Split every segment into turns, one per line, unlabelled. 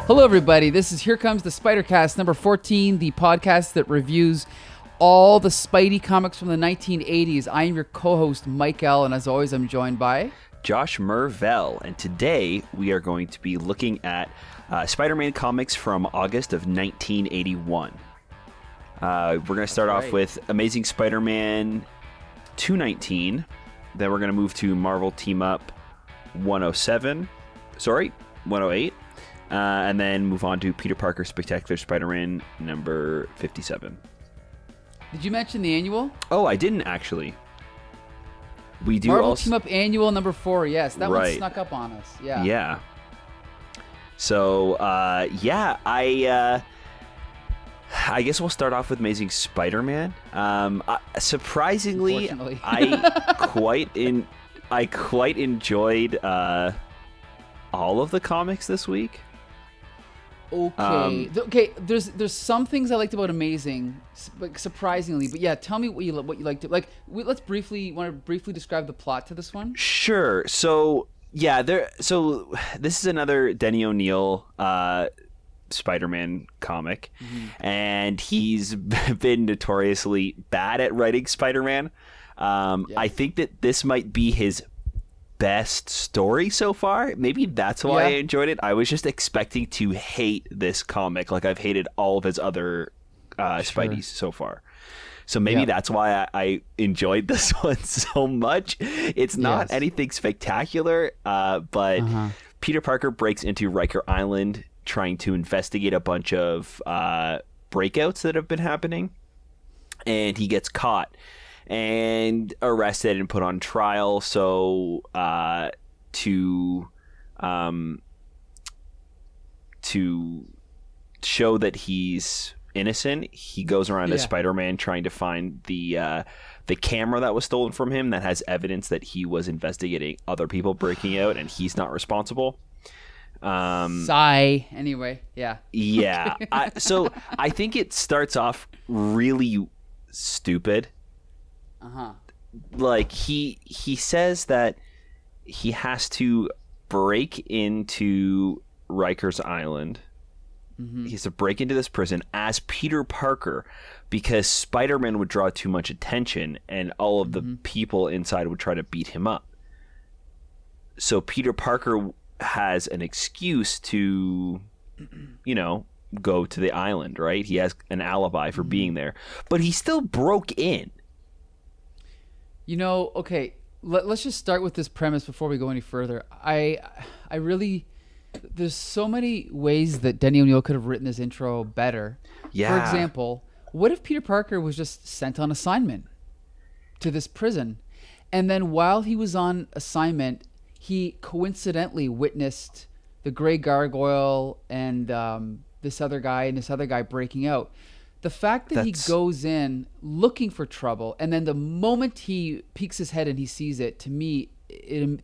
Hello, everybody. This is Here Comes the Spider-Cast number 14, the podcast that reviews all the Spidey comics from the 1980s. I am your co-host, Mike L., and as always, I'm joined by...
Josh Mervell, and today we are going to be looking at Spider-Man comics from August of 1981. We're going to start off with Amazing Spider-Man 219, then we're going to move to Marvel Team Up 108, and then move on to Peter Parker Spectacular Spider-Man number 57.
Did you mention the annual?
Oh, I didn't actually. We do
Marvel
also...
Team Up Annual number 4, yes. That one
Right.
snuck up on us. Yeah.
Yeah. So, I guess we'll start off with Amazing Spider-Man. Surprisingly,
Unfortunately.
I quite enjoyed all of the comics this week.
Okay. There's some things I liked about Amazing, like surprisingly, but yeah, tell me what you liked. Like, want to briefly describe the plot to this one?
Sure. So So this is another Denny O'Neil Spider-Man comic, and he's been notoriously bad at writing Spider-Man. I think that this might be his best story so far. Maybe that's why I enjoyed it. I was just expecting to hate this comic like I've hated all of his other Spideys so far. So maybe that's why I enjoyed this one so much. It's not anything spectacular, but Peter Parker breaks into Riker Island trying to investigate a bunch of breakouts that have been happening, and he gets caught and arrested and put on trial. So to show that he's innocent, he goes around as Spider-Man trying to find the camera that was stolen from him that has evidence that he was investigating other people breaking out and he's not responsible.
Sigh. Anyway, yeah.
Yeah. So I think it starts off really stupid. Like he says that he has to break into Riker's Island. He has to break into this prison as Peter Parker because Spider-Man would draw too much attention and all of the people inside would try to beat him up. So Peter Parker has an excuse to, go to the island, right? He has an alibi for being there, but he still broke in.
Okay, let's just start with this premise before we go any further. I really... There's so many ways that Denny O'Neil could have written this intro better.
Yeah.
For example, what if Peter Parker was just sent on assignment to this prison, and then while he was on assignment, he coincidentally witnessed the Grey Gargoyle and this other guy breaking out. The fact that he goes in looking for trouble, and then the moment he peeks his head and he sees it, to me,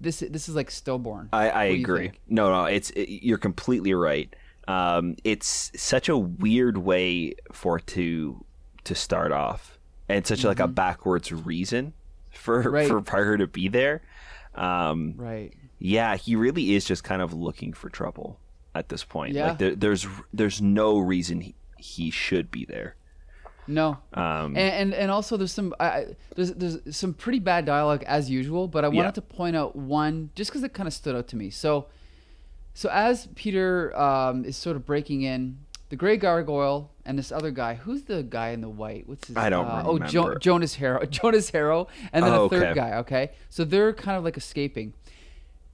this is like stillborn.
I agree. No, you're completely right. It's such a weird way for it to start off, and such like a backwards reason for Parker to be there.
Right.
Yeah, he really is just kind of looking for trouble at this point.
Yeah.
Like there's no reason he should be there.
No, and also there's some pretty bad dialogue as usual, but I wanted to point out one just because it kind of stood out to me. So as Peter is sort of breaking in, the Grey Gargoyle and this other guy, who's the guy in the white? What's his?
I don't remember.
Jonas Harrow, and then a third guy. Okay, so they're kind of like escaping.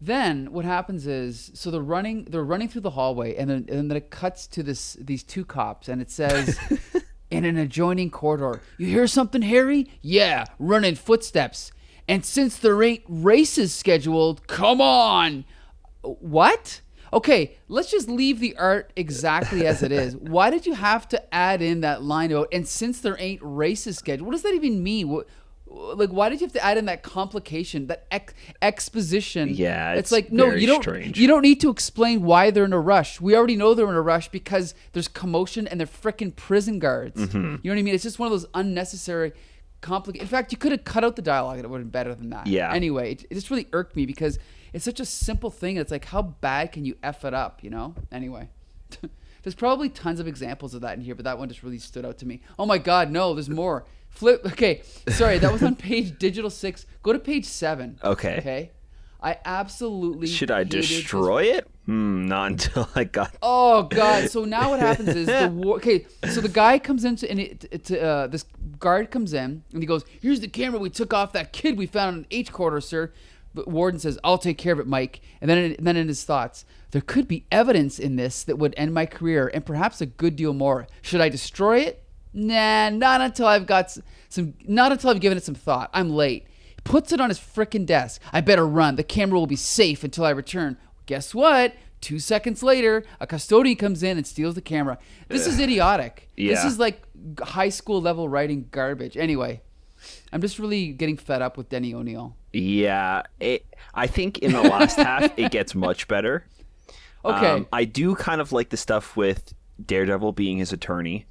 Then what happens is, so they're running through the hallway, and then it cuts to these two cops, and it says. In an adjoining corridor, you hear something, Harry? Yeah, running footsteps. And since there ain't races scheduled, come on. What? Okay, let's just leave the art exactly as it is. Why did you have to add in that line about, and since there ain't races scheduled? What does that even mean? Why did you have to add in that complication, that exposition?
Yeah,
it's like, no, you don't.
Strange.
You don't need to explain why they're in a rush. We already know they're in a rush because there's commotion and they're freaking prison guards. You know what I mean? It's just one of those unnecessary, complicated. In fact, you could have cut out the dialogue and it would have been better than that.
Yeah.
Anyway, it just really irked me because it's such a simple thing. It's like, how bad can you F it up? Anyway. There's probably tons of examples of that in here, but that one just really stood out to me. Oh my God, no, there's more. Flip. Okay, sorry, that was on page digital 6. Go to page 7.
Okay.
Okay. I absolutely
should I destroy it? Not until I got.
Oh God! So now what happens is okay. So the guy comes into this guard comes in and he goes, "Here's the camera we took off that kid we found in H quarter, sir." But Warden says, "I'll take care of it, Mike." And then in his thoughts, there could be evidence in this that would end my career and perhaps a good deal more. Should I destroy it? Nah, not until I've got some. Not until I've given it some thought. I'm late. Puts it on his frickin' desk. I better run. The camera will be safe until I return. Guess what? 2 seconds later, a custodian comes in and steals the camera. This is idiotic.
Yeah.
This is like high school level writing garbage. Anyway, I'm just really getting fed up with Denny O'Neil.
Yeah. I think in the last half, it gets much better.
Okay.
I do kind of like the stuff with Daredevil being his attorney.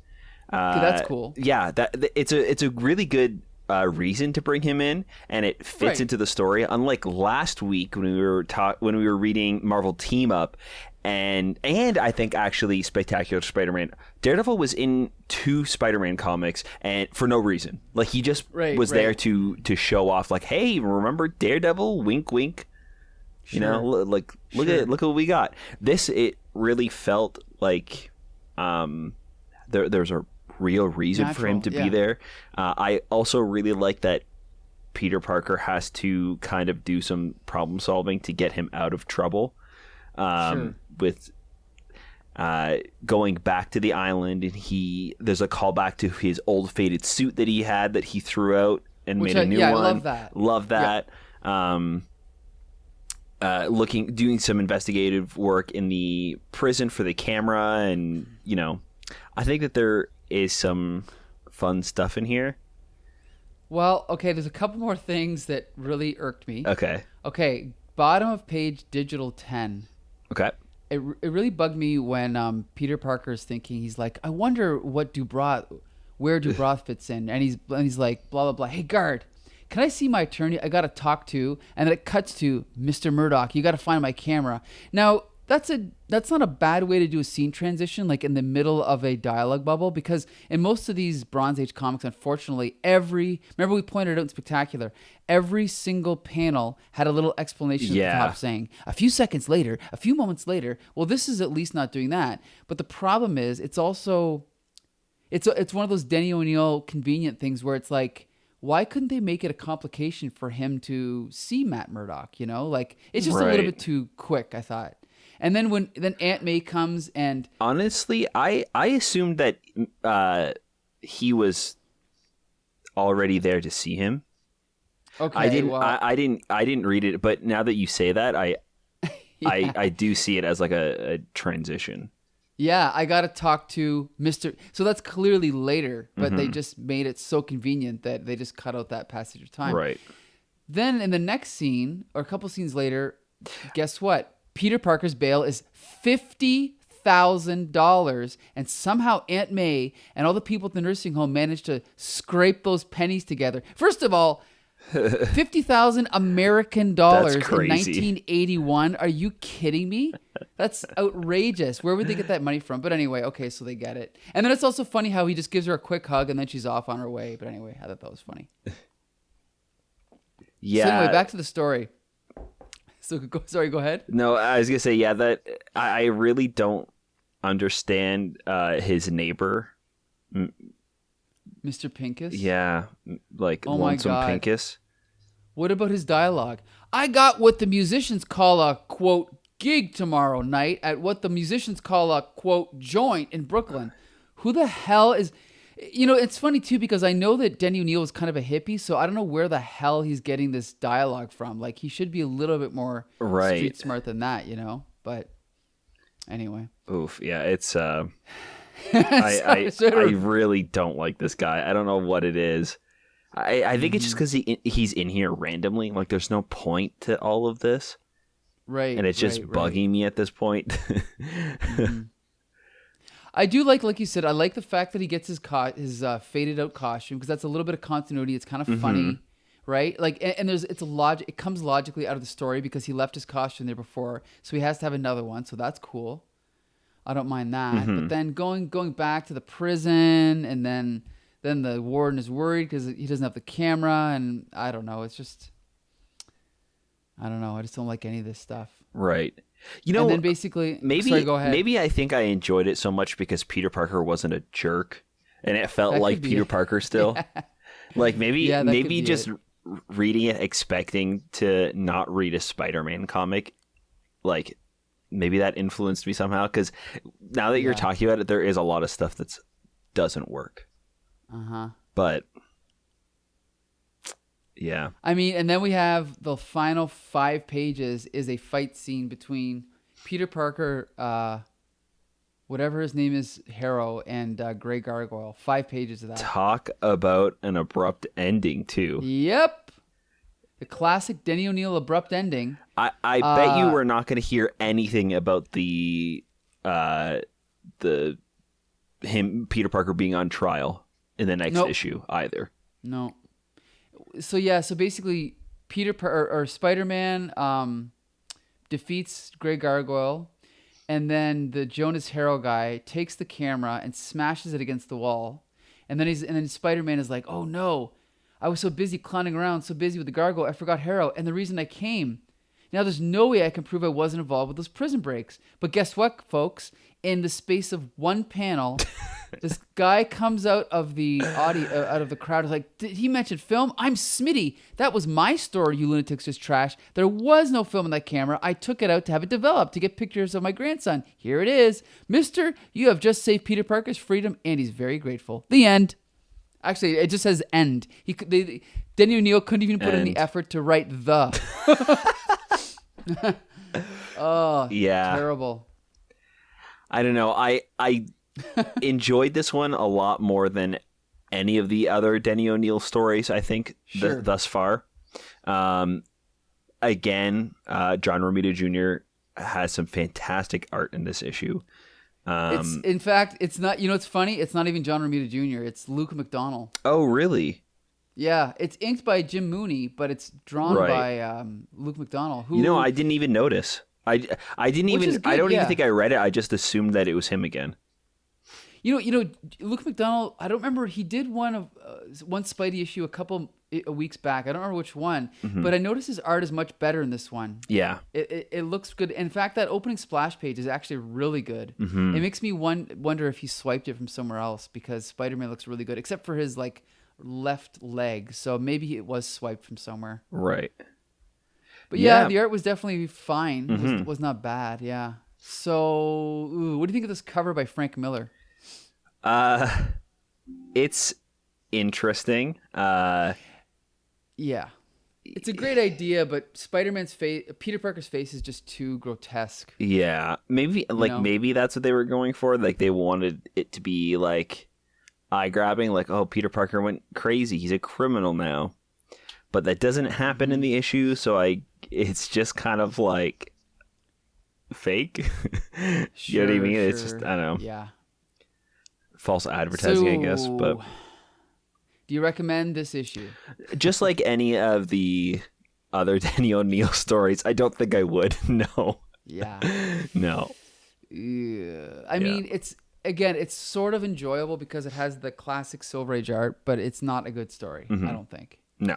That's cool.
Yeah. It's a really good reason to bring him in, and it fits into the story. Unlike last week when we were reading Marvel Team Up, and I think actually Spectacular Spider-Man, Daredevil was in 2 Spider-Man comics, and for no reason. Like he just was there to show off. Like, hey, remember Daredevil? Wink, wink. Sure. You know, like look at what we got. It really felt like there's a real reason for him to be there. I also really like that Peter Parker has to kind of do some problem solving to get him out of trouble with going back to the island, and there's a callback to his old faded suit that he had that he threw out and made a new one. Love that. Doing some investigative work in the prison for the camera, and I think that there is some fun stuff in here.
Well, okay, there's a couple more things that really irked me.
Okay,
bottom of page digital 10.
Okay.
It really bugged me when Peter Parker's thinking, he's like, I wonder where Dubrath fits in. And he's like, blah, blah, blah. Hey, guard, can I see my attorney? I got to talk to. And then it cuts to Mr. Murdoch. You got to find my camera. Now, that's not a bad way to do a scene transition, like in the middle of a dialogue bubble, because in most of these Bronze Age comics, unfortunately, remember we pointed out in Spectacular, every single panel had a little explanation at the top saying, a few seconds later, a few moments later. Well, this is at least not doing that. But the problem is, it's one of those Denny O'Neil convenient things where it's like, why couldn't they make it a complication for him to see Matt Murdock? Like it's just a little bit too quick, I thought. And then when Aunt May comes and
honestly, I assumed that he was already there to see him.
Okay,
I didn't read it, but now that you say that, I do see it as like a transition.
Yeah, I got to talk to Mr. So that's clearly later, but they just made it so convenient that they just cut out that passage of time.
Right.
Then in the next scene, or a couple scenes later, guess what? Peter Parker's bail is $50,000, and somehow Aunt May and all the people at the nursing home managed to scrape those pennies together. First of all, 50,000 American dollars in 1981. Are you kidding me? That's outrageous. Where would they get that money from? But anyway, okay, so they get it. And then it's also funny how he just gives her a quick hug and then she's off on her way. But anyway, I thought that was funny.
Yeah.
So anyway, back to the story. So go ahead.
No, I was gonna say, that I really don't understand his neighbor,
Mr. Pincus.
Yeah, like Lonesome Pincus.
What about his dialogue? I got what the musicians call a quote gig tomorrow night at what the musicians call a quote joint in Brooklyn. Who the hell is? It's funny, too, because I know that Denny O'Neil was kind of a hippie, so I don't know where the hell he's getting this dialogue from. Like, he should be a little bit more street smart than that, But anyway.
Oof, yeah, it's... I really don't like this guy. I don't know what it is. I think it's just because he's in here randomly. Like, there's no point to all of this.
Right.
And it's just bugging me at this point.
Mm-hmm. I do like you said, I like the fact that he gets his faded out costume, because that's a little bit of continuity. It's kind of funny, right? Like, and it comes logically out of the story because he left his costume there before, so he has to have another one. So that's cool. I don't mind that. But then going back to the prison, and then the warden is worried because he doesn't have the camera, and I don't know. It's just, I don't know. I just don't like any of this stuff.
Right. You know,
and then basically, sorry, go ahead.
Maybe I think I enjoyed it so much because Peter Parker wasn't a jerk, and it felt like Peter Parker still. Yeah. Like maybe just reading it expecting to not read a Spider-Man comic, like maybe that influenced me somehow. Because now that you're talking about it, there is a lot of stuff that doesn't work. But yeah, I
mean, and then we have the final 5 pages is a fight scene between Peter Parker, whatever his name is, Harrow, and Grey Gargoyle. 5 pages of that.
Talk about an abrupt ending too.
Yep, the classic Denny O'Neil abrupt ending.
I bet you we're not going to hear anything about the Peter Parker being on trial in the next issue either.
No. So basically, or Spider-Man defeats Grey Gargoyle, and then the Jonas Harrow guy takes the camera and smashes it against the wall, and then Spider-Man is like, "Oh no, I was so busy clowning around, so busy with the Gargoyle, I forgot Harrow, and the reason I came. Now there's no way I can prove I wasn't involved with those prison breaks. But guess what, folks? In the space of one panel." This guy comes out of the out of the crowd. Is like, "Did he mention film? I'm Smitty. That was my story. You lunatics just trash. There was no film in that camera. I took it out to have it developed to get pictures of my grandson. Here it is, Mister. You have just saved Peter Parker's freedom, and he's very grateful." The end. Actually, it just says end. Denny O'Neil couldn't even put in the effort to write the. Oh, yeah, terrible.
I don't know. I enjoyed this one a lot more than any of the other Denny O'Neil stories, I think, thus far. Again, John Romita Jr. has some fantastic art in this issue.
In fact, it's not, it's funny. It's not even John Romita Jr. It's Luke McDonnell.
Oh, really?
Yeah. It's inked by Jim Mooney, but it's drawn by Luke McDonnell. Who,
I didn't even notice. I didn't even, good, I don't even think I read it. I just assumed that it was him again.
Luke McDonnell, I don't remember, he did one Spidey issue a couple weeks back. I don't remember which one, but I noticed his art is much better in this one.
Yeah.
It looks good. In fact, that opening splash page is actually really good. It makes me wonder if he swiped it from somewhere else, because Spider-Man looks really good, except for his left leg. So maybe it was swiped from somewhere.
Right.
But yeah, the art was definitely fine. It was not bad. Yeah. So, what do you think of this cover by Frank Miller?
It's interesting.
Yeah, it's a great idea, but Spider-Man's face, Peter Parker's face, is just too grotesque.
Yeah, maybe maybe that's what they were going for. Like, they wanted it to be eye-grabbing, oh, Peter Parker went crazy, he's a criminal now. But that doesn't happen in the issue, so it's just kind of fake. You know what I mean? Sure. It's just, I don't know.
Yeah.
False advertising, I guess. But
do you recommend this issue?
Just like any of the other Denny O'Neil stories, I don't think I would. No.
Yeah.
No.
Yeah. I mean, it's sort of enjoyable because it has the classic Silver Age art, but it's not a good story, I don't think.
No.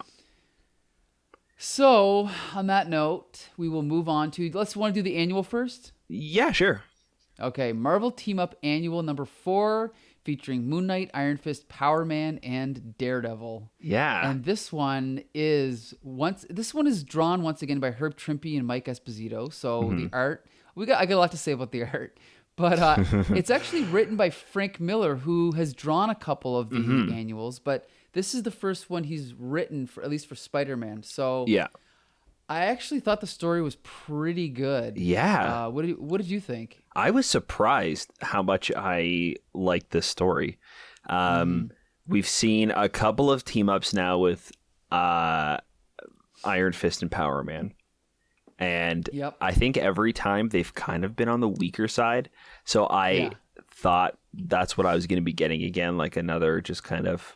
So, on that note, we will move on to, want to do the annual first?
Yeah, sure.
Okay, Marvel Team Up Annual number 4, featuring Moon Knight, Iron Fist, Power Man, and Daredevil.
Yeah.
And this one is drawn once again by Herb Trimpe and Mike Esposito. So the art, I got a lot to say about the art, but it's actually written by Frank Miller, who has drawn a couple of the annuals, but this is the first one he's written for, at least for Spider-Man. So
yeah,
I actually thought the story was pretty good.
Yeah.
What did you think?
I was surprised how much I liked this story. We've seen a couple of team ups now with Iron Fist and Power Man. And I think every time they've kind of been on the weaker side. So I thought that's what I was going to be getting again, another just kind of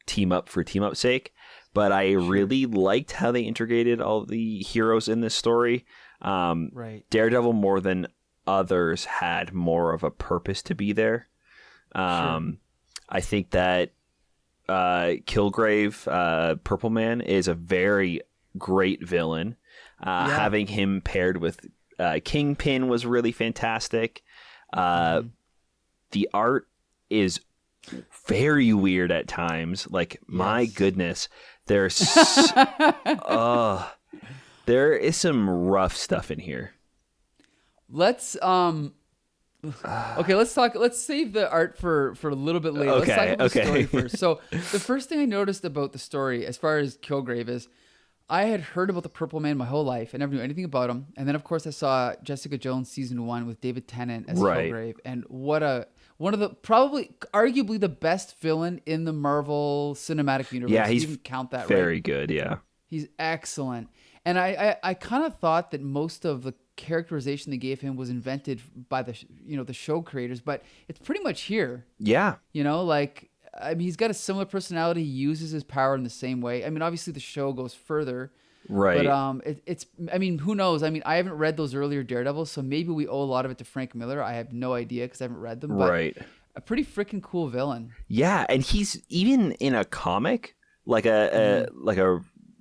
team up for team up's sake. But I really liked how they integrated all the heroes in this story. Daredevil more than others had more of a purpose to be there.
Sure.
I think that Kilgrave, Purple Man, is a very great villain. Having him paired with Kingpin was really fantastic. The art is very weird at times. Like, my goodness, there's there is some rough stuff in here.
Let's let's save the art for a little bit later. Let's talk about the story first. So the first thing I noticed about the story, as far as Kilgrave, is I had heard about the Purple Man my whole life. I never knew anything about him. And then, of course, I saw Jessica Jones season 1 with David Tennant as Kilgrave. And one of the, arguably the best villain in the Marvel Cinematic Universe.
Yeah, he's
you can count that,
very
right?
good, yeah.
He's excellent. And I kind of thought that most of the characterization they gave him was invented by the show creators, but it's pretty much here.
Yeah.
I mean, he's got a similar personality. He uses his power in the same way. I mean, obviously the show goes further.
Right.
But it's I mean, who knows? I mean, I haven't read those earlier Daredevils, so maybe we owe a lot of it to Frank Miller. I have no idea because I haven't read them. But
right.
A pretty freaking cool villain.
Yeah, and he's even in a comic, like an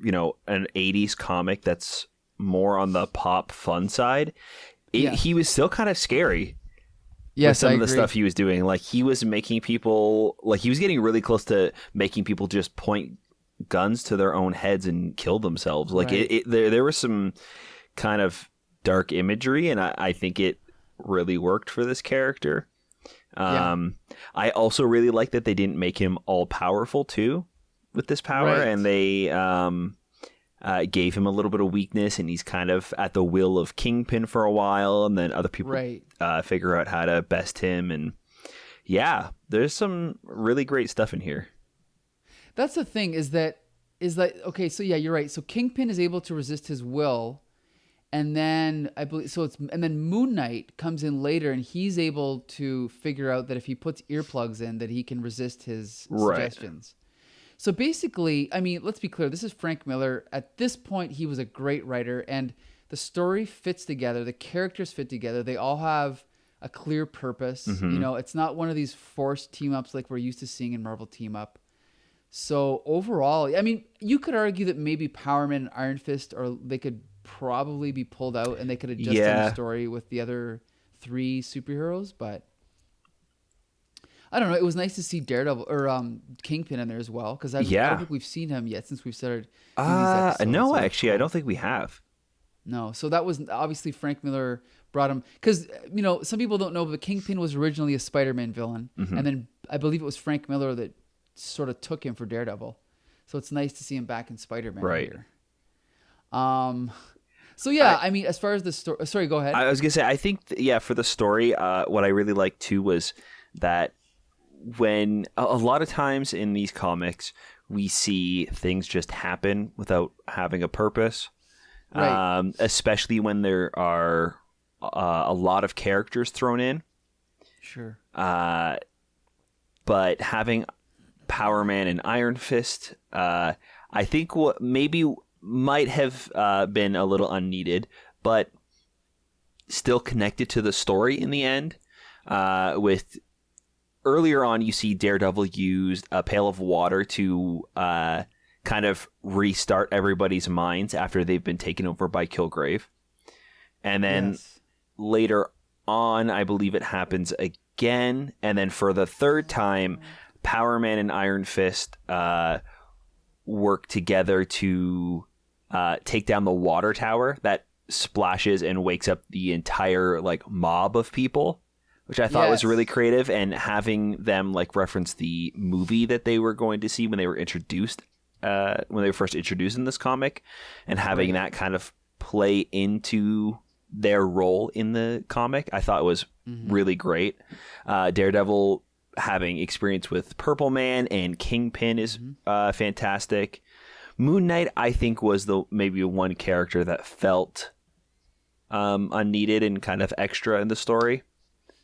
80s comic that's more on the pop fun side. He was still kind of scary.
Yes,
with some
I
of the
agree.
stuff he was doing. Like, he was making people, like, he was getting really close to making people just point guns to their own heads and kill themselves. Like,
Right.
there was some kind of dark imagery, and I think it really worked for this character. I also really like that they didn't make him all powerful too with this power,
Right.
and they gave him a little bit of weakness, and he's kind of at the will of Kingpin for a while, and then other people
Right.
Figure out how to best him. And yeah, there's some really great stuff in here.
That's the thing is that okay, so yeah, you're right. So Kingpin is able to resist his will, and then I believe and then Moon Knight comes in later, and he's able to figure out that if he puts earplugs in, that he can resist his suggestions. So basically, I mean, let's be clear. This is Frank Miller. At this point, he was a great writer, and the story fits together. The characters fit together. They all have a clear purpose.
Mm-hmm.
It's not one of these forced team ups like we're used to seeing in Marvel Team Up. So overall, I mean, you could argue that maybe Power Man and Iron Fist, or they could probably be pulled out, and they could have just done a story with the other 3 superheroes, but I don't know. It was nice to see Daredevil or Kingpin in there as well, because I don't think we've seen him yet since we've started doing these episodes.
No, actually, I don't think we have.
No, so that was obviously Frank Miller brought him, because some people don't know, but Kingpin was originally a Spider-Man villain, and then I believe it was Frank Miller that sort of took him for Daredevil. So it's nice to see him back in Spider-Man here. So yeah, I mean, as far as the story, sorry, go ahead.
I was gonna say, I think for the story, what I really liked too was that when a lot of times in these comics we see things just happen without having a purpose,
right.
Especially when there are a lot of characters thrown in.
Sure.
But having Power Man and Iron Fist, I think what maybe might have been a little unneeded, but still connected to the story in the end. With earlier on, you see Daredevil use a pail of water to kind of restart everybody's minds after they've been taken over by Kilgrave. And then later on, I believe it happens again. And then for the third time, Power Man and Iron Fist work together to take down the water tower that splashes and wakes up the entire mob of people, which I thought was really creative. And having them reference the movie that they were going to see when they were introduced, when they were first introduced in this comic, and having that kind of play into their role in the comic, I thought was really great. Daredevil having experience with Purple Man and Kingpin is fantastic. Moon Knight, I think, was maybe one character that felt unneeded and kind of extra in the story.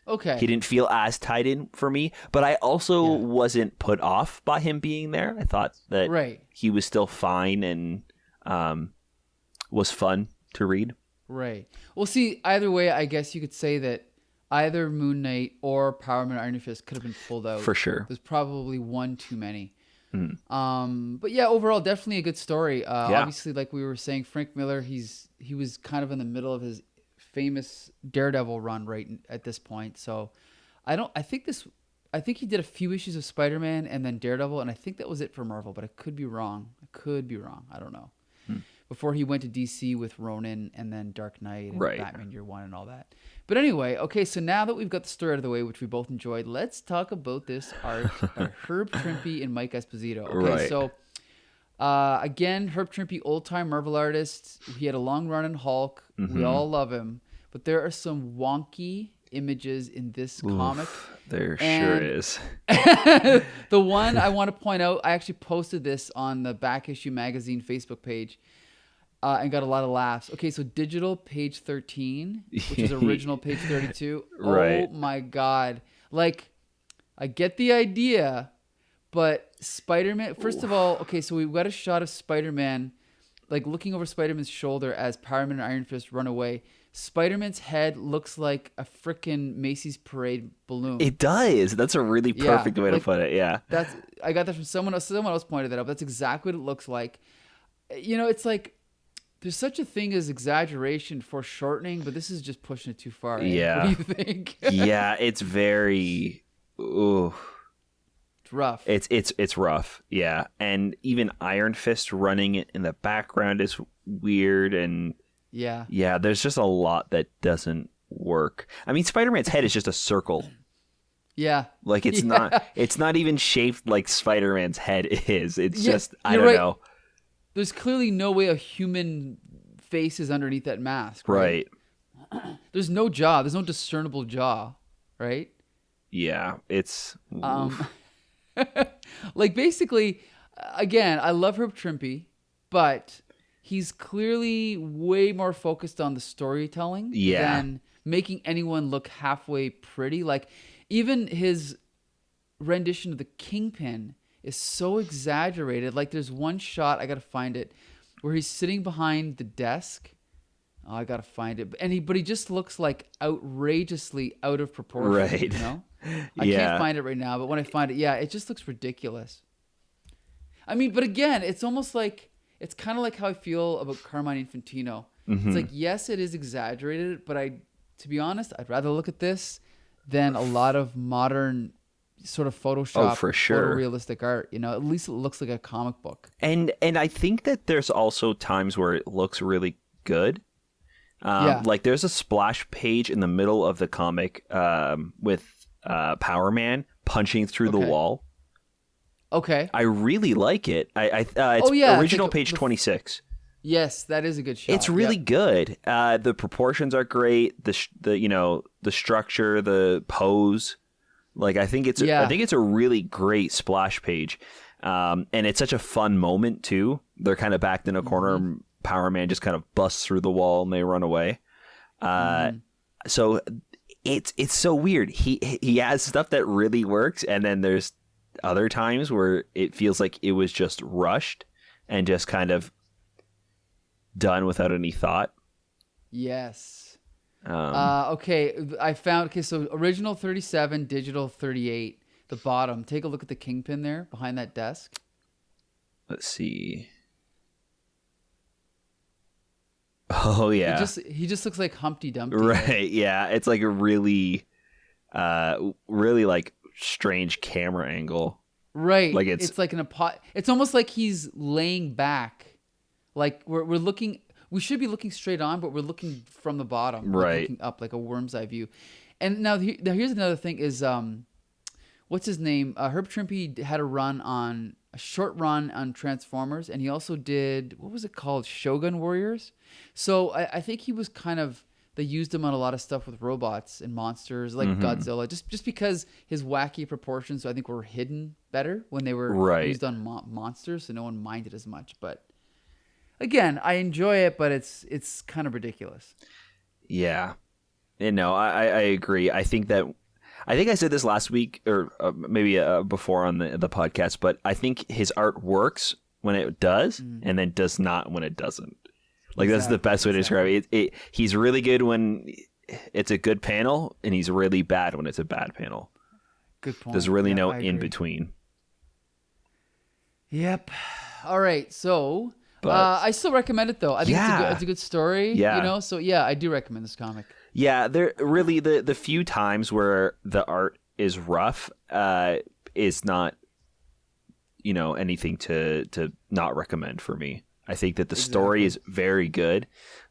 Okay.
He didn't feel as tied in for me, but I also wasn't put off by him being there. I thought that he was still fine and was fun to read.
Right. Well, see, either way, I guess you could say that either Moon Knight or Power Man Iron Fist could have been pulled out.
For sure.
There's probably one too many. But yeah, overall, definitely a good story. Obviously, like we were saying, Frank Miller, he was kind of in the middle of his famous Daredevil run right at this point. So I think he did a few issues of Spider-Man and then Daredevil, and I think that was it for Marvel, but I could be wrong. I don't know. Before he went to DC with Ronin and then Dark Knight and Batman Year One and all that. But anyway, okay, so now that we've got the story out of the way, which we both enjoyed, let's talk about this art, Herb Trimpe and Mike Esposito. Okay, so again, Herb Trimpe, old-time Marvel artist. He had a long run in Hulk. We all love him. But there are some wonky images in this comic.
There sure is.
The one I want to point out, I actually posted this on the Back Issue Magazine Facebook page. And got a lot of laughs. Okay, so digital page 13, which is original page 32.
Right.
Oh my God. Like, I get the idea, but Spider-Man, first of all, okay, so we've got a shot of Spider-Man, like looking over Spider-Man's shoulder as Power Man and Iron Fist run away. Spider-Man's head looks like a freaking Macy's parade balloon.
It does. That's a really perfect way to put it. Yeah.
I got that from someone else. Someone else pointed that out. That's exactly what it looks like. You know, it's like, there's such a thing as exaggeration for shortening, but this is just pushing it too far.
Yeah.
What do you think?
Yeah, it's very... Ooh.
It's rough.
It's rough, yeah. And even Iron Fist running it in the background is weird, and... Yeah, there's just a lot that doesn't work. I mean, Spider-Man's head is just a circle.
Yeah.
Like, it's not even shaped like Spider-Man's head is. It's just, I don't know.
There's clearly no way a human face is underneath that mask, right? There's no jaw. There's no discernible jaw, right?
Yeah, it's...
like, basically, again, I love Herb Trimpe, but he's clearly way more focused on the storytelling than making anyone look halfway pretty. Like, even his rendition of the Kingpin is so exaggerated. Like, there's one shot, I gotta find it, where he's sitting behind the desk. Oh, I gotta find it. But he just looks like outrageously out of proportion.
Right.
You know? I can't find it right now, but when I find it, it just looks ridiculous. I mean, but again, it's almost like, it's kind of like how I feel about Carmine Infantino. It's like, yes, it is exaggerated, but to be honest, I'd rather look at this than a lot of modern sort of Photoshop,
for sure,
photorealistic art. You know, at least it looks like a comic book.
And I think that there's also times where it looks really good. Like, there's a splash page in the middle of the comic with Power Man punching through the wall.
Okay.
I really like it. It's original page 26.
Yes, that is a good shot.
It's really good. The proportions are great. The structure, the pose. Like, I think it's a really great splash page. And it's such a fun moment too. They're kind of backed in a corner and Power Man just kind of busts through the wall and they run away. So it's so weird. He has stuff that really works, and then there's other times where it feels like it was just rushed and just kind of done without any thought.
Yes. Okay, I found... Okay, so original 37, digital 38, the bottom. Take a look at the Kingpin there behind that desk.
Let's see. Oh, yeah.
He just looks like Humpty Dumpty.
Right,
right?
Yeah. It's like a really, really like strange camera angle.
Right.
Like
it's like it's almost like he's laying back. Like we're looking... We should be looking straight on, but we're looking from the bottom.
Right.
Like looking up like a worm's eye view. And now here's another thing is, what's his name? Herb Trimpe had a short run on Transformers, and he also did, what was it called? Shogun Warriors. So I think he was they used him on a lot of stuff with robots and monsters like Godzilla, just because his wacky proportions, I think, were hidden better when they were used on monsters, so no one minded as much. But again, I enjoy it, but it's kind of ridiculous.
Yeah. And no, I agree. I think I said this last week or maybe before on the podcast, but I think his art works when it does and then does not when it doesn't. Like that's the best way to describe it. He's really good when it's a good panel, and he's really bad when it's a bad panel.
Good point.
There's really no in between.
Yep. All right. So I still recommend it though. I think it's a good story.
Yeah.
You know. So yeah, I do recommend this comic.
Yeah. There really the few times where the art is rough is not, anything to not recommend for me. I think that the story is very good.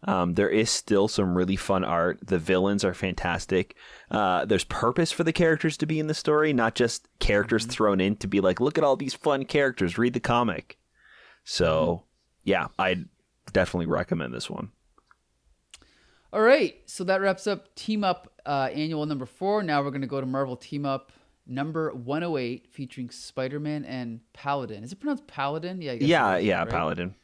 There is still some really fun art. The villains are fantastic. There's purpose for the characters to be in the story, not just characters thrown in to be like, look at all these fun characters, read the comic. So, yeah, I definitely recommend this one.
All right, so that wraps up Team Up Annual number 4. Now we're going to go to Marvel Team Up number 108, featuring Spider-Man and Paladin. Is it pronounced Paladin? Yeah, I guess
right? Paladin.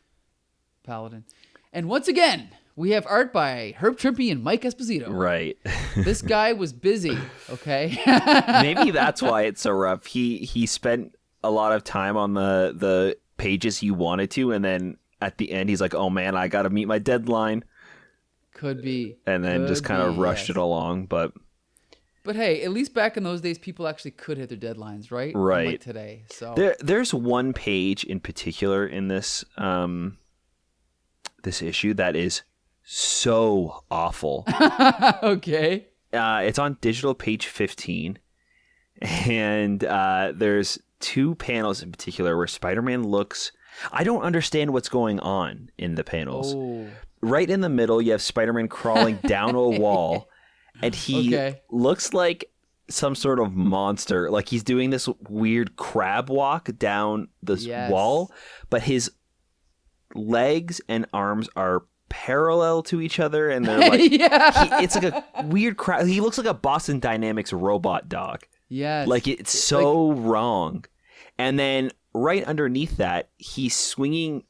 Paladin. And once again, we have art by Herb Trimpe and Mike Esposito.
Right.
This guy was busy, okay?
Maybe that's why it's so rough. He spent a lot of time on the pages he wanted to, and then at the end he's like, oh man, I got to meet my deadline.
Could be.
And then just kind of rushed it along, but
hey, at least back in those days, people actually could hit their deadlines, right?
Right.
Unlike today. So
there's one page in particular in this this issue that is so awful.
Okay.
It's on digital page 15, and there's 2 panels in particular where Spider-Man looks. I don't understand what's going on in the panels.
Oh.
Right in the middle, you have Spider-Man crawling down a wall, and he looks like some sort of monster. Like he's doing this weird crab walk down this wall, but his legs and arms are parallel to each other, and they're like it's like a weird crab. He looks like a Boston Dynamics robot dog.
Yes.
Like it's so wrong. And then right underneath that, he's swinging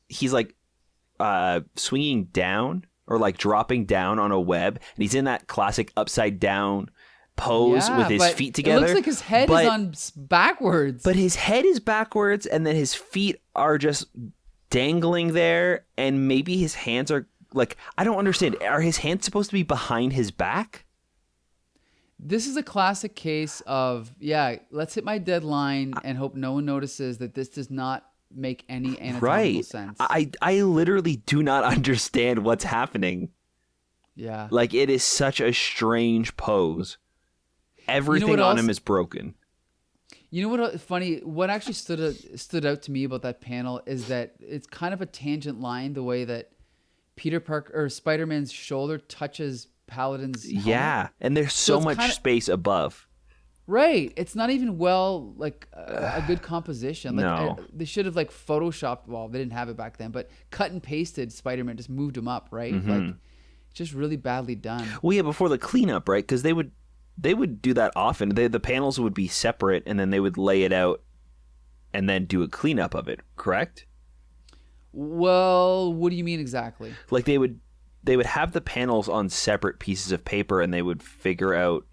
down or like dropping down on a web, and he's in that classic upside down pose with his feet together.
It looks like his head is on backwards.
But his head is backwards, and then his feet are just dangling there, and maybe his hands are like, I don't understand. Are his hands supposed to be behind his back?
This is a classic case of, let's hit my deadline and hope no one notices that this does not make any anatomical sense.
I literally do not understand what's happening.
Yeah.
Like, it is such a strange pose. Everything on him is broken.
You know what? Funny. What actually stood out to me about that panel is that it's kind of a tangent line, the way that Peter Parker or Spider-Man's shoulder touches Paladin's helmet.
Yeah, and there's so much space above.
Right. It's not even a good composition. Like, they should have photoshopped. Well, they didn't have it back then, but cut and pasted Spider-Man, just moved him up. Right. Like, just really badly done.
Well, yeah, before the cleanup, right? Because they would do that often. The panels would be separate, and then they would lay it out and then do a cleanup of it, correct?
Well, what do you mean exactly?
Like they would have the panels on separate pieces of paper, and they would figure out.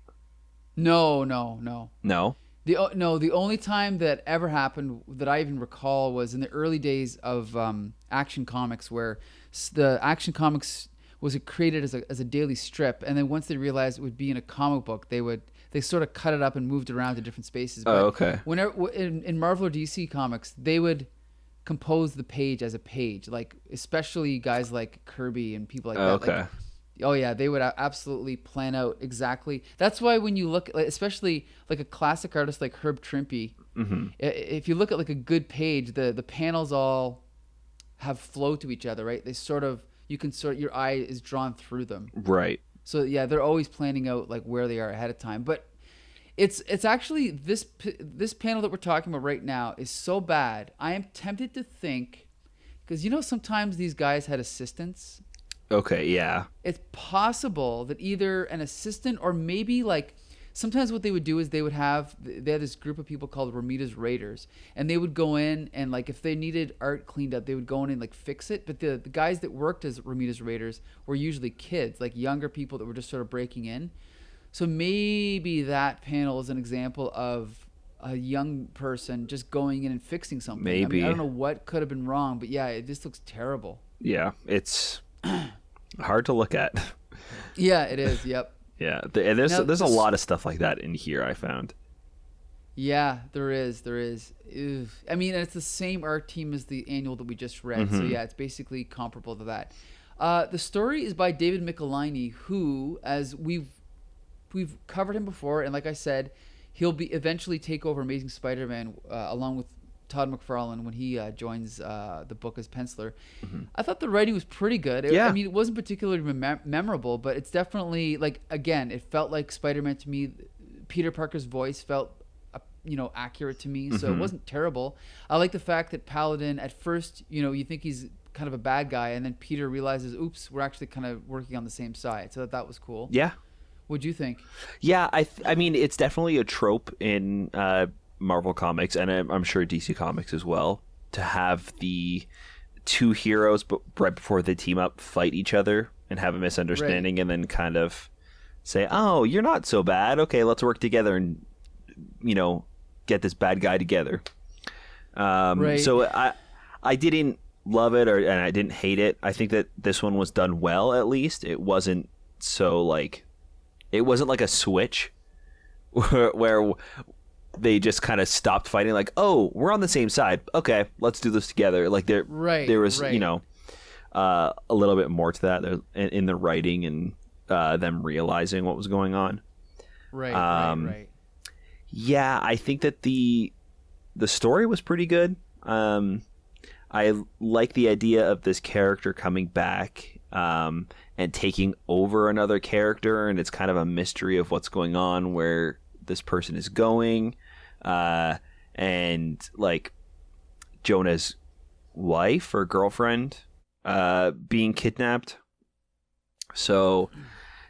No.
No?
The only time that ever happened that I even recall was in the early days of Action Comics, where the Action Comics was created as a daily strip, and then once they realized it would be in a comic book, they sort of cut it up and moved it around to different spaces. But
okay.
Whenever in Marvel or DC Comics, they would compose the page as a page, like especially guys like Kirby and people like that.
Okay.
They would absolutely plan out exactly. That's why when you look, especially like a classic artist like Herb Trimpe, if you look at like a good page, the panels all have flow to each other, right? They sort of, your eye is drawn through them.
Right.
So yeah, they're always planning out like where they are ahead of time. But it's actually this panel that we're talking about right now is so bad. I am tempted to think, because sometimes these guys had assistants.
Okay, yeah.
It's possible that either an assistant or maybe sometimes what they would do is they had this group of people called Romita's Raiders, and they would go in and if they needed art cleaned up, they would go in and fix it. But the guys that worked as Romita's Raiders were usually kids, like younger people that were just sort of breaking in. So maybe that panel is an example of a young person just going in and fixing something.
Maybe.
I don't know what could have been wrong, but yeah, it just looks terrible.
Yeah, it's Hard to look at.
Yeah, it is. Yep.
Yeah, and there's a lot of stuff like that in here, I found.
Yeah, there is. Ew. I mean, and it's the same art team as the annual that we just read. So yeah, it's basically comparable to that. The story is by David Michelinie, who, as we've covered him before, and like I said, he'll be eventually take over Amazing Spider-Man along with Todd McFarlane when he joins the book as penciler. I thought the writing was pretty good. I mean, it wasn't particularly memorable, but it's definitely, like, again, it felt like Spider-Man to me. Peter Parker's voice felt accurate to me, so it wasn't terrible. I like the fact that Paladin, at first, you think he's kind of a bad guy, and then Peter realizes, oops, we're actually kind of working on the same side. So that was cool.
Yeah.
What'd you think?
Yeah, I mean, it's definitely a trope in Marvel Comics, and I'm sure DC Comics as well, to have the two heroes, but right before they team up, fight each other and have a misunderstanding, and then kind of say, "Oh, you're not so bad. Okay, let's work together and get this bad guy together." So I didn't love it, and I didn't hate it. I think that this one was done well. At least it wasn't so like. It wasn't like a switch where they just kind of stopped fighting. Like, oh, we're on the same side. Okay, let's do this together. Like there was a little bit more to that in the writing and them realizing what was going on.
Right.
Yeah, I think that the story was pretty good. I like the idea of this character coming back and taking over another character, and it's kind of a mystery of what's going on, where this person is going, and like Jonah's wife or girlfriend being kidnapped. So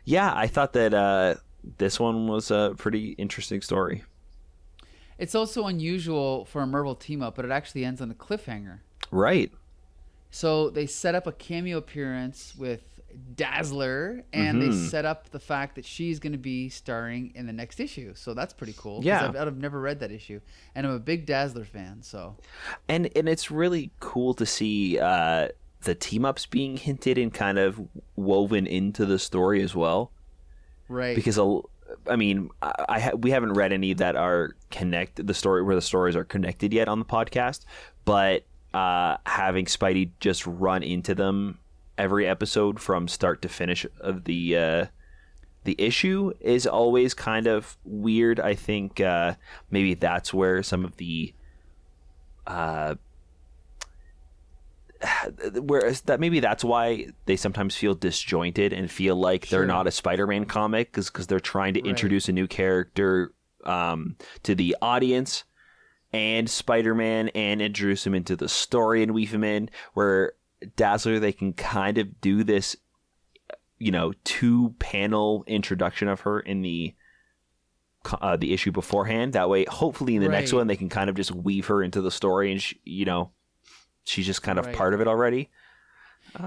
yeah, I thought that this one was a pretty interesting story.
It's also unusual for a Marvel team up, but it actually ends on a cliffhanger.
Right.
So they set up a cameo appearance with Dazzler, and they set up the fact that she's going to be starring in the next issue. So that's pretty cool.
Yeah.
I've never read that issue, and I'm a big Dazzler fan. So,
and it's really cool to see the team ups being hinted and kind of woven into the story as well.
Right.
Because I mean, we haven't read any that are connected. The story where the stories are connected yet on the podcast, but having Spidey just run into them every episode from start to finish of the issue is always kind of weird. I think maybe that's where some of the maybe that's why they sometimes feel disjointed and feel like they're not a Spider-Man comic, because they're trying to introduce a new character to the audience and Spider-Man and introduce him into the story and weave him in, where Dazzler, they can kind of do this, 2-panel introduction of her in the issue beforehand. That way, hopefully in the next one, they can kind of just weave her into the story, and she's just kind of part of it already.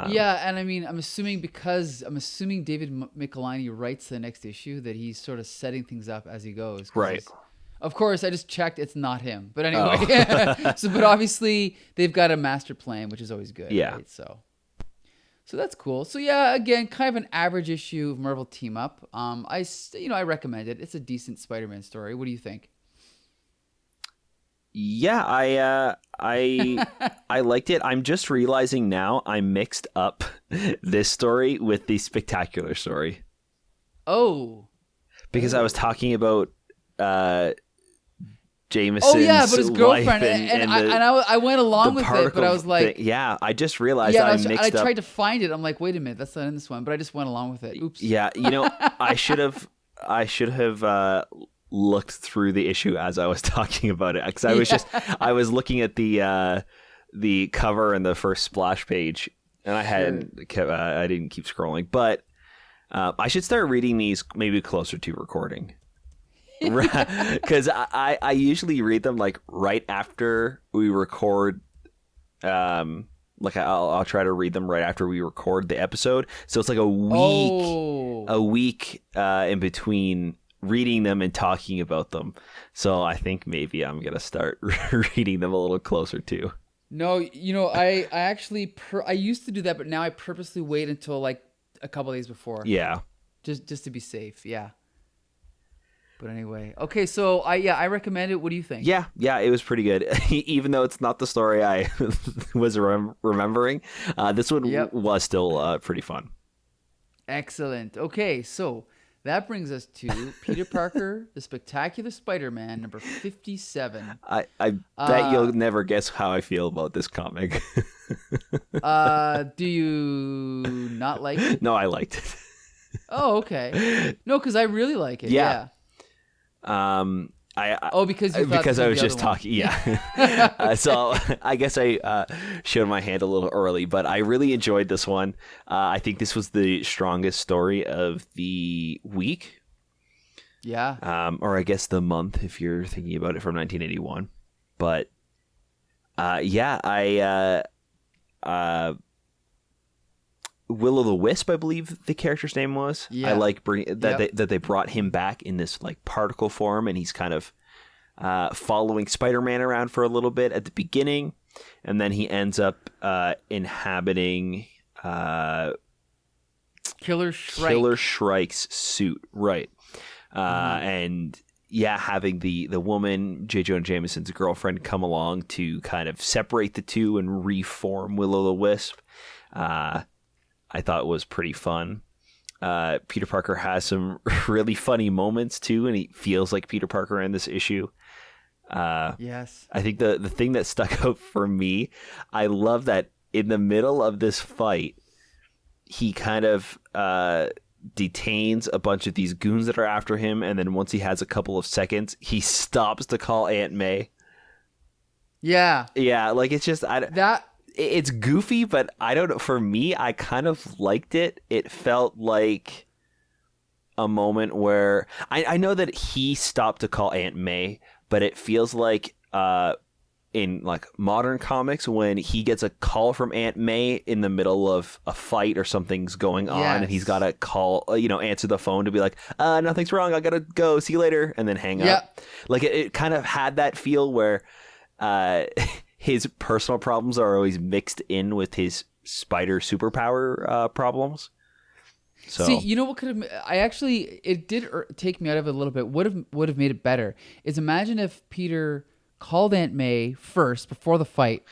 Yeah, and I mean, I'm assuming David Michelinie writes the next issue, that he's sort of setting things up as he goes.
Right.
Of course, I just checked. It's not him. But anyway. But obviously, they've got a master plan, which is always good.
Yeah.
Right? So that's cool. So yeah, again, kind of an average issue of Marvel Team Up. I recommend it. It's a decent Spider-Man story. What do you think?
Yeah, I liked it. I'm just realizing now I mixed up this story with the Spectacular story. Oh. Because I was talking about Jameson's
but his girlfriend,
and
I went along with it, but I was like,
I just realized I
tried to find it. I'm like, wait a minute, that's not in this one, but I just went along with it. Oops.
Yeah, I should have looked through the issue as I was talking about it, because I was looking at the cover and the first splash page, and I didn't keep scrolling, but I should start reading these maybe closer to recording. Because I usually read them like right after we record. I'll try to read them right after we record the episode, so it's like a week in between reading them and talking about them. So I think maybe I'm gonna start reading them a little closer too.
No, I actually I used to do that, but now I purposely wait until like a couple days before.
Yeah.
Just to be safe. Yeah. But anyway, okay. So I recommend it. What do you think?
Yeah, it was pretty good. Even though it's not the story I was remembering, this one was still pretty fun.
Excellent. Okay, so that brings us to Peter Parker, the Spectacular Spider-Man, number 57.
I bet you'll never guess how I feel about this comic.
Do you not like it?
No, I liked it.
Oh, okay. No, because I really like it. Yeah. Because I was just talking.
Yeah. So I guess I showed my hand a little early, but I really enjoyed this one. I think this was the strongest story of the week.
Yeah.
Or I guess the month if you're thinking about it from 1981. But Will-O-the-Wisp, I believe the character's name was. Yeah. I like that they brought him back in this like particle form, and he's kind of following Spider-Man around for a little bit at the beginning, and then he ends up inhabiting
Killer
Shrike's suit, right? And having the woman J. Jonah Jameson's girlfriend come along to kind of separate the two and reform Will-O-the-Wisp. I thought was pretty fun. Peter Parker has some really funny moments too, and he feels like Peter Parker in this issue.
Yes.
I think the thing that stuck out for me, I love that in the middle of this fight, he kind of detains a bunch of these goons that are after him, and then once he has a couple of seconds, he stops to call Aunt May.
Yeah.
Yeah, like it's just it's goofy, but I don't know. For me, I kind of liked it. It felt like a moment where I know that he stopped to call Aunt May, but it feels like in like modern comics when he gets a call from Aunt May in the middle of a fight or something's going on, and he's got to call, answer the phone to be like, nothing's wrong, I gotta go, see you later, and then hang up. Like it kind of had that feel where his personal problems are always mixed in with his spider superpower problems. So
see, you know what could have? It did take me out of it a little bit. Would have made it better is imagine if Peter called Aunt May first before the fight,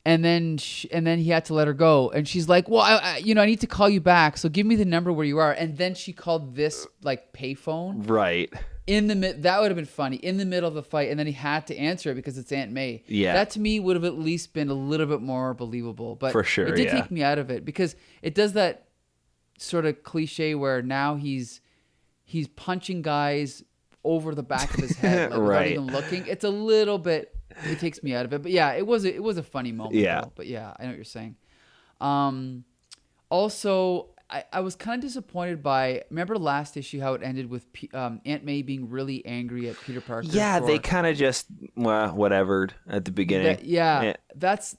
and then he had to let her go, and she's like, "Well, I need to call you back, so give me the number where you are." And then she called this like payphone,
right?
That would have been funny in the middle of the fight, and then he had to answer it because it's Aunt May.
Yeah,
that to me would have at least been a little bit more believable. But
for sure,
it did take me out of it because it does that sort of cliche where now he's punching guys over the back of his head like, without even looking. It's a little bit. It takes me out of it. But yeah, it was a funny moment.
Yeah.
Though. But yeah, I know what you're saying. Also, I was kind of disappointed by, remember last issue how it ended with Aunt May being really angry at Peter Parker?
Yeah, they kind of just whatevered at the beginning.
That's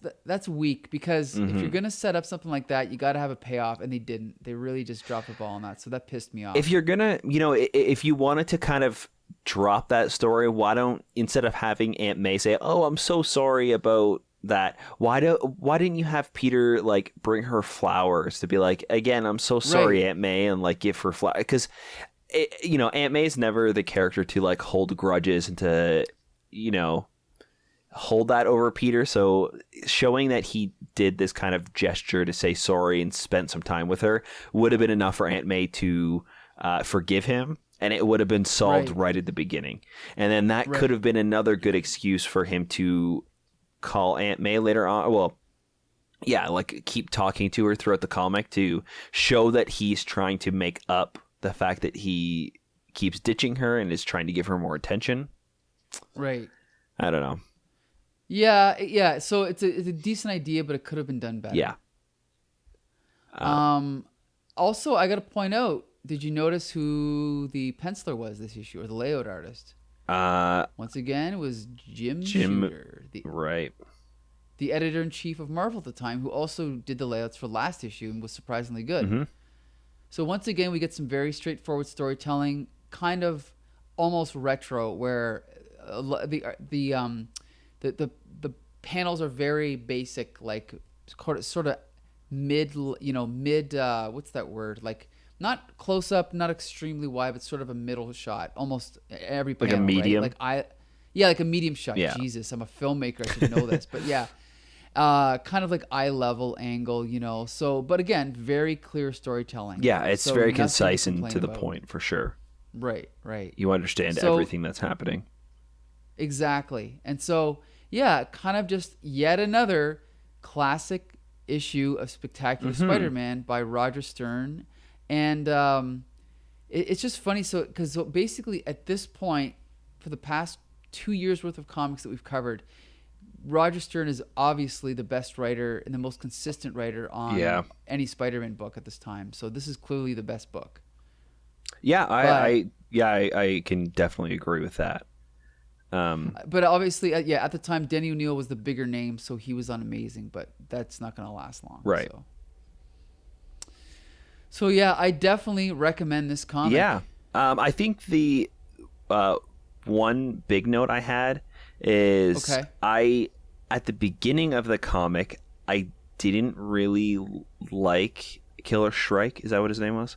weak because if you're gonna set up something like that, you got to have a payoff, and they didn't. They really just dropped the ball on that, so that pissed me off.
If you're gonna, if you wanted to kind of drop that story, why don't, instead of having Aunt May say, "Oh, I'm so sorry about that," why didn't you have Peter like bring her flowers to be like, "Again, I'm so sorry, Aunt May," and like give her flowers? Because Aunt May is never the character to like hold grudges and to hold that over Peter. So showing that he did this kind of gesture to say sorry and spent some time with her would have been enough for Aunt May to forgive him. And it would have been solved right at the beginning. And then that could have been another good excuse for him to call Aunt May later on. Well, yeah, like keep talking to her throughout the comic to show that he's trying to make up the fact that he keeps ditching her and is trying to give her more attention.
Right.
I don't know.
Yeah. So it's a decent idea, but it could have been done better.
Yeah.
Also, I got to point out, did you notice who the penciler was this issue, or the layout artist? Once again, it was Jim Shooter, the editor-in-chief of Marvel at the time, who also did the layouts for last issue and was surprisingly good. Mm-hmm. So once again, we get some very straightforward storytelling, kind of almost retro, where the panels are very basic, like sort of mid, what's that word? Like not close up, not extremely wide, but sort of a middle shot. Almost every panel,
like a medium,
right? Like a medium shot. Yeah. Jesus, I'm a filmmaker. I should know this, but yeah. Kind of like eye level angle, So, but again, very clear storytelling.
Yeah, it's very concise and to the point for sure.
Right.
You understand everything that's happening.
Exactly. And so, yeah, kind of just yet another classic issue of Spectacular Spider-Man by Roger Stern. And it's just funny. Because basically at this point, for the past 2 years worth of comics that we've covered, Roger Stern is obviously the best writer and the most consistent writer on any Spider-Man book at this time. So this is clearly the best book.
Yeah, I can definitely agree with that.
But obviously, at the time, Denny O'Neil was the bigger name, so he was amazing. But that's not going to last long.
Right.
So yeah, I definitely recommend this comic.
Yeah. I think the one big note I had is at the beginning of the comic, I didn't really like Killer Shrike. Is that what his name was?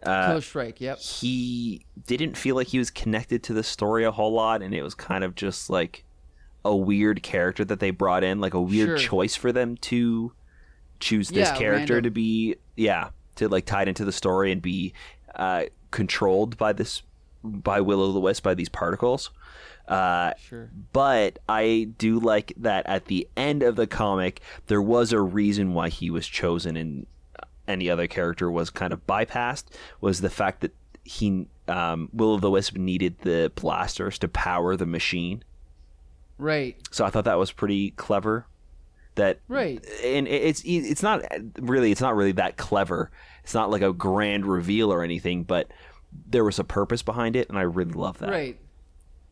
Killer Shrike, yep.
He didn't feel like he was connected to the story a whole lot, and it was kind of just like a weird character that they brought in, like a weird choice for them to choose this character to be, to like tied into the story and be controlled by Will-O-the-Wisp, by these particles. But I do like that at the end of the comic, there was a reason why he was chosen and any other character was kind of bypassed, was the fact that he Will-O-the-Wisp needed the blasters to power the machine.
Right.
So I thought that was pretty clever. And it's not really that clever. It's not like a grand reveal or anything, but there was a purpose behind it, and I really love that.
Right.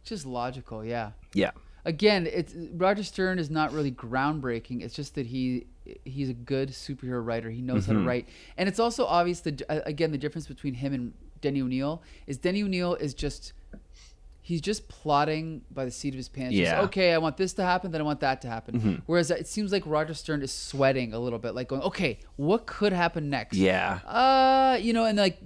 Just logical, yeah.
Yeah.
Again, Roger Stern is not really groundbreaking. It's just that he's a good superhero writer. He knows how to write. And it's also obvious that, again, the difference between him and Denny O'Neil is he's just plotting by the seat of his pants.
Yeah.
Just, okay, I want this to happen, then I want that to happen. Whereas it seems like Roger Stern is sweating a little bit, like going, okay, what could happen next?
Yeah.
And like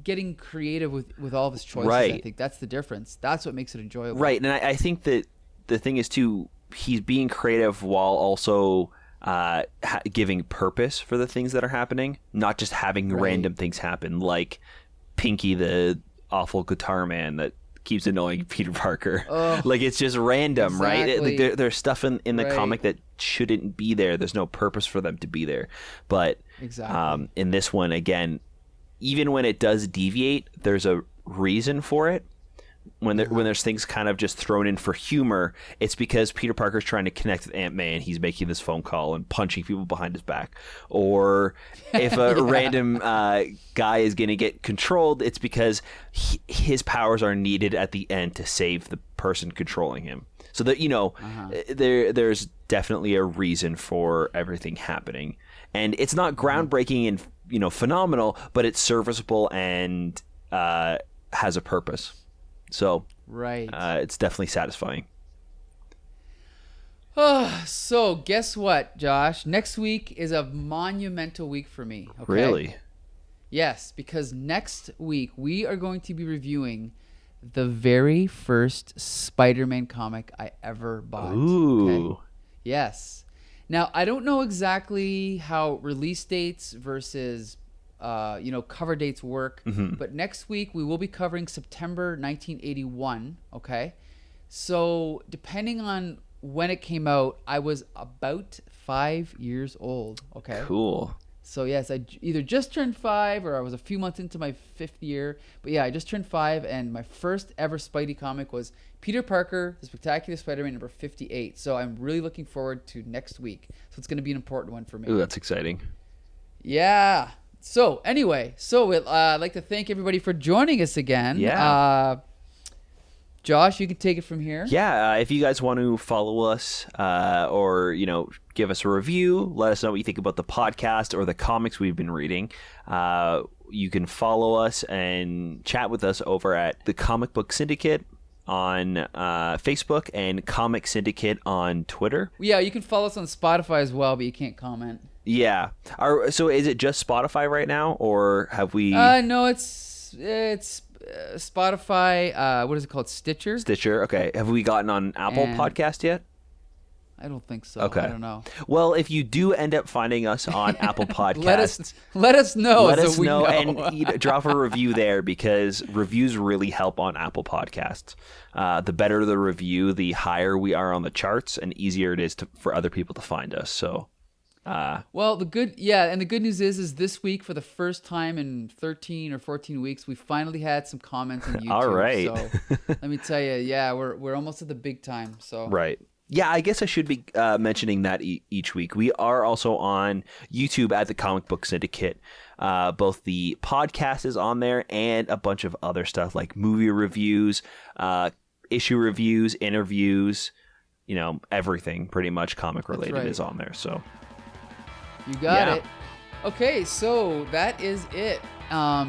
getting creative with all of his choices.
Right.
I think that's the difference. That's what makes it enjoyable.
Right. And I think that the thing is, too, he's being creative while also giving purpose for the things that are happening, not just having random things happen, like Pinky, the awful guitar man that keeps annoying Peter Parker. Like, it's just random, right? There's stuff in the comic that shouldn't be there. There's no purpose for them to be there. But in this one, again, even when it does deviate, there's a reason for it. When there's things kind of just thrown in for humor, it's because Peter Parker's trying to connect with Aunt May and he's making this phone call and punching people behind his back. Or if a random guy is going to get controlled, it's because his powers are needed at the end to save the person controlling him. So that, there's definitely a reason for everything happening. And it's not groundbreaking and phenomenal, but it's serviceable and has a purpose. So it's definitely satisfying.
So guess what, Josh? Next week is a monumental week for me. Okay?
Really?
Yes, because next week we are going to be reviewing the very first Spider-Man comic I ever bought.
Ooh.
Okay? Yes. Now, I don't know exactly how release dates versus cover dates work. But next week we will be covering September 1981. Okay, so depending on when it came out, I was about 5 years old. Okay,
cool.
So yes, I either just turned 5 or I was a few months into my 5th year. But yeah, I just turned 5, and my first ever Spidey comic was Peter Parker, The Spectacular Spider-Man number 58. So I'm really looking forward to next week. So it's going to be an important one for me.
Ooh, that's exciting.
Yeah. So anyway, I'd like to thank everybody for joining us again.
Yeah.
Josh, you can take it from here.
Yeah. If you guys want to follow us or, give us a review, let us know what you think about the podcast or the comics we've been reading. You can follow us and chat with us over at the Comic Book Syndicate on Facebook and Comic Syndicate on Twitter.
Yeah, you can follow us on Spotify as well, but you can't comment.
Yeah. So is it just Spotify right now, or have we?
No, it's Spotify. What is it called? Stitcher.
Stitcher. Okay. Have we gotten on Apple Podcast yet?
I don't think so.
Okay.
I don't know.
Well, if you do end up finding us on Apple Podcasts,
let us know.
Let us know and drop a review there, because reviews really help on Apple Podcasts. The better the review, the higher we are on the charts, and easier it is for other people to find us. So,
well, the good news is this week, for the first time in 13 or 14 weeks, we finally had some comments on YouTube.
All right.
So let me tell you, yeah, we're almost at the big time. So
right. Yeah, I guess I should be mentioning that each week. We are also on YouTube at the Comic Book Syndicate. Both the podcast is on there and a bunch of other stuff like movie reviews, issue reviews, interviews, everything pretty much comic related is on there. So
you got it. Okay, so that is it.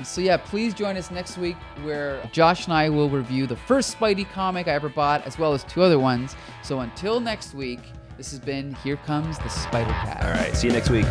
So yeah, please join us next week where Josh and I will review the first Spidey comic I ever bought, as well as 2 other ones. So until next week, this has been Here Comes the Spider-Cat.
All right, see you next week.